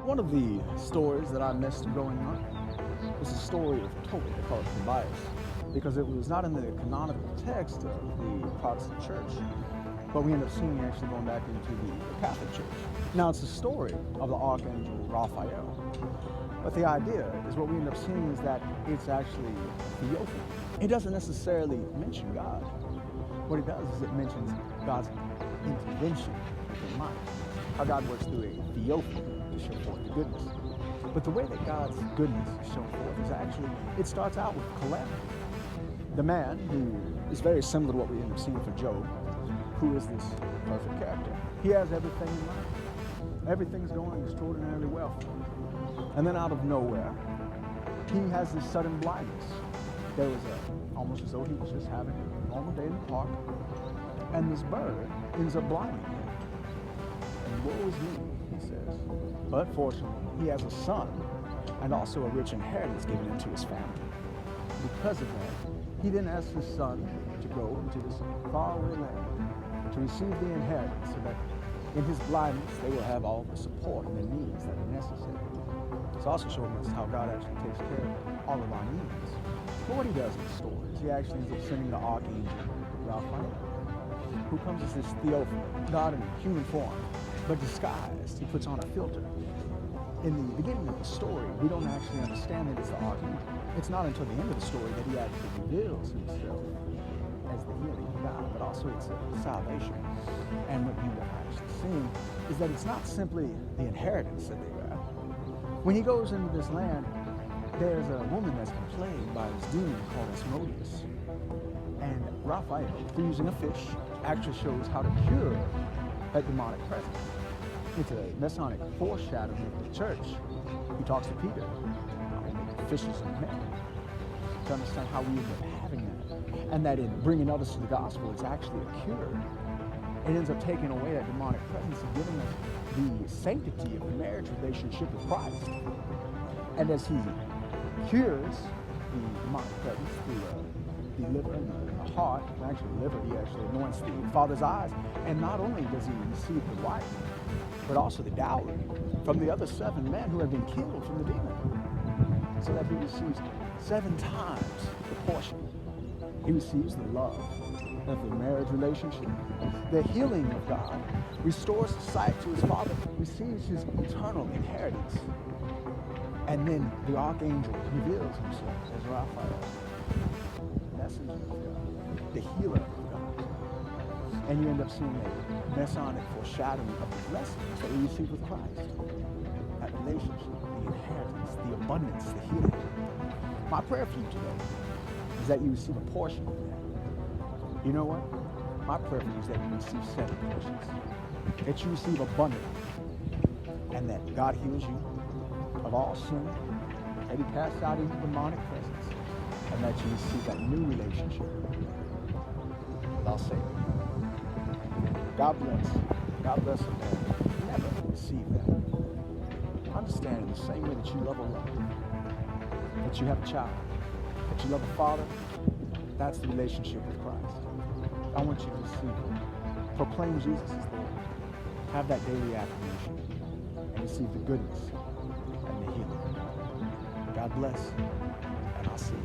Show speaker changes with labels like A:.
A: One of the stories that I missed growing up was the story of Tobit. They call it Tobias because it was not in the canonical text of the Protestant church, but we end up seeing it actually going back into the Catholic Church. Now, it's a story of the Archangel Raphael, but the idea is what we end up seeing is that it's actually theophany. It doesn't necessarily mention God. What it does is it mentions God's intervention within life, how God works through a theophany to show forth the goodness. But the way that God's goodness is shown forth is actually, it starts out with calamity. The man who is very similar to what we end up seeing for Job, who is this perfect character. He has everything in life. Everything's going extraordinarily well for him. And then out of nowhere, he has this sudden blindness. There was almost as though he was just having a normal day in the park, and this bird ends up blinding him. And woe is me, he says. But fortunately, he has a son and also a rich inheritance given into his family. Because of that, he then asks his son to go into this faraway land to receive the inheritance so that in his blindness they will have all the support and the needs that are necessary. It's also showing us how God actually takes care of all of our needs. But what he does in the story is he actually ends up sending the Archangel Raphael, who comes as this theophany, God in human form, but disguised. He puts on a filter. In the beginning of the story, we don't actually understand that it's the Archangel. It's not until the end of the story that he actually reveals himself as the healing God, but also it's a salvation. And what we end up actually seeing is that it's not simply the inheritance that they grab. When he goes into this land, there's a woman that's been plagued by this demon called Asmodeus. And Raphael, through using a fish, actually shows how to cure that demonic presence. It's a Masonic foreshadowing of the church. He talks to Peter, how we make fishes of men, to understand how we end up having that. And that in bringing others to the gospel, it's actually a cure. It ends up taking away that demonic presence and giving us the sanctity of the marriage relationship with Christ. And as he cures the demonic presence through the liver and the heart, and actually the liver, he actually anoints the father's eyes. And not only does he receive the wife, but also the dowry from the other 7 men who have been killed from the demon, so that he receives 7 times the portion. He receives the love of the marriage relationship, the healing of God, restores the sight to his father, receives his eternal inheritance, and then the Archangel reveals himself as Raphael, messenger of God, the healer of God. And you end up seeing a Masonic foreshadowing of the blessings that we receive with Christ. That relationship, the inheritance, the abundance, the healing. My prayer for you today is that you receive a portion of that. You know what? My prayer for you is that you receive 7 portions. That you receive abundantly. And that God heals you of all sin. That he casts out any demonic presence. And that you receive that new relationship with our Savior. God bless. God bless a man. Never receive that. Understand in the same way that you love a lover, that you have a child, that you love a father, that's the relationship with Christ. I want you to receive it. Proclaim Jesus as Lord. Have that daily affirmation and receive the goodness and the healing. God bless, and I'll see you.